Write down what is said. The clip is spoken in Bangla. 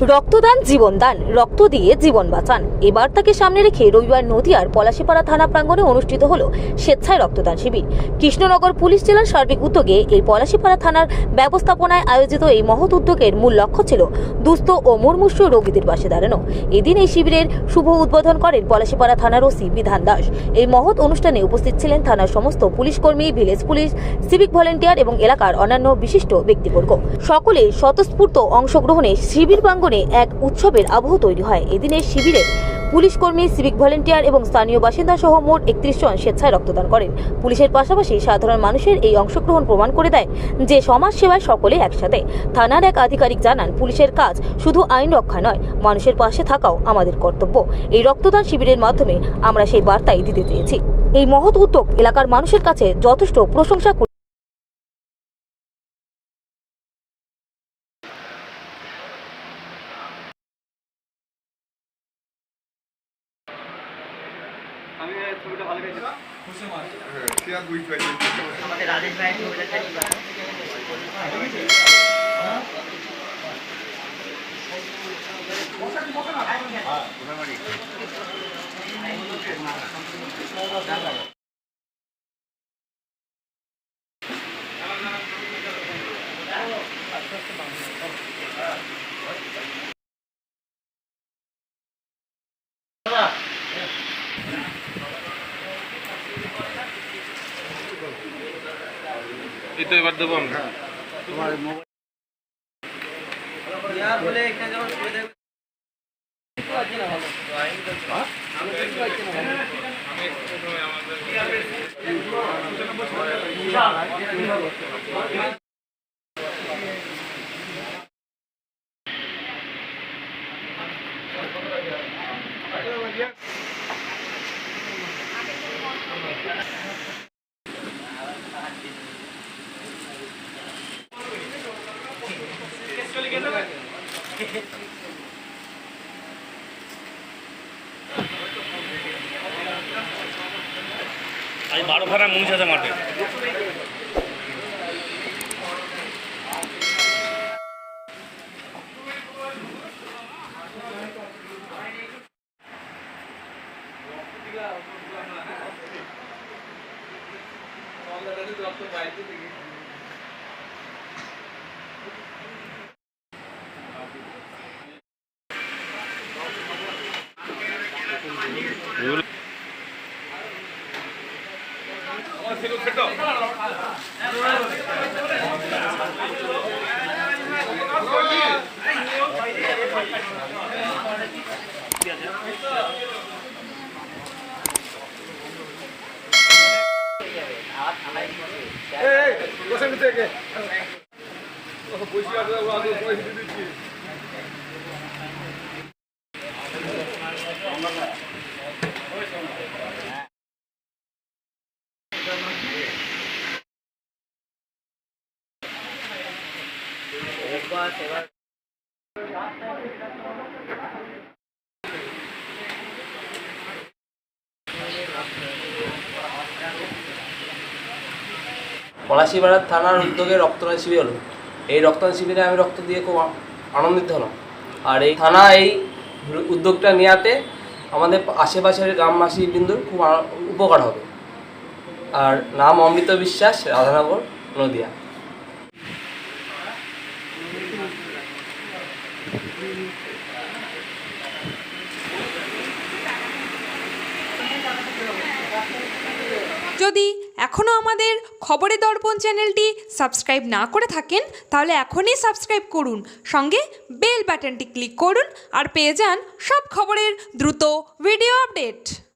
রক্তদান জীবনদান, রক্ত দিয়ে জীবন বাঁচান। এই বার্তাকে সামনে রেখে রবিবার নদিয়ার পলাশীপাড়া থানা প্রাঙ্গণে অনুষ্ঠিত হলো স্বেচ্ছায় রক্তদান শিবির। কৃষ্ণনগর পুলিশ জেলার সার্বিক উদ্যোগে এই পলাশীপাড়া থানার ব্যবস্থাপনায় আয়োজিত এই মহৎ উদ্যোগের মূল লক্ষ্য ছিল দুস্থ ও মুমূর্ষু রোগীদের পাশে দাঁড়ানো। এদিন এই শিবিরের শুভ উদ্বোধন করেন পলাশীপাড়া থানার ওসি বিধান দাস। এই মহৎ অনুষ্ঠানে উপস্থিত ছিলেন থানার সমস্ত পুলিশ কর্মী, ভিলেজ পুলিশ, সিভিক ভলেন্টিয়ার এবং এলাকার অন্যান্য বিশিষ্ট ব্যক্তিবর্গ। সকলে স্বতঃস্ফূর্ত অংশগ্রহণে শিবির প্রাঙ্গণে এক উৎসবের আবহ তৈরি হয়। এদিনের শিবিরে পুলিশ কর্মী, সিভিক ভলেন্টিয়ার এবং স্থানীয় বাসিন্দা সহ মোট 31 জন স্বেচ্ছায় রক্তদান করেন। পুলিশের পাশাপাশি সাধারণ মানুষের এই অংশগ্রহণ প্রমাণ করে দেয় যে সমাজ সেবায় সকলে একসাথে। থানার এক আধিকারিক জানান, পুলিশের কাজ শুধু আইন রক্ষা নয়, মানুষের পাশে থাকাও আমাদের কর্তব্য। এই রক্তদান শিবিরের মাধ্যমে আমরা সেই বার্তাই দিতে চেয়েছি। এই মহৎ উদ্যোগ এলাকার মানুষের কাছে যথেষ্ট প্রশংসা। আমি ছবিটা ভালো পেয়েছি। শেয়ার বুঝতে পারছি। আমাদের রাজেশ ভাই ছবিটা দেখি না। হ্যাঁ, কোথায় বাড়ি? এটা এবার দেবো আমরা। তোমার মোবাইল ইয়ার বলে এখানে যখন ছবি দেখব আছে না ভালো আইন তো আমি দেখতে পাচ্ছি না ভালো আমি আমাদের আজ 12 খানা মনীষ আছে মাঠে। পলাশীপাড়া থানার উদ্যোগে রক্তদান শিবির হলো। এই রক্তদান শিবিরে আমি রক্ত দিয়ে খুব আনন্দিত হলাম। আর এই থানা এই উদ্যোগটা নেওয়াতে আমাদের আশেপাশের গ্রামবাসী বিন্দুর খুব উপকার হবে। আর নাম অমৃত বিশ্বাস, রাধানগর, নদিয়া। যদি এখনও আমাদের খবরের দর্পণ চ্যানেলটি সাবস্ক্রাইব না করে থাকেন তাহলে এখনই সাবস্ক্রাইব করুন, সঙ্গে বেল বাটনটি ক্লিক করুন আর পেয়ে যান সব খবরের দ্রুত ভিডিও আপডেট।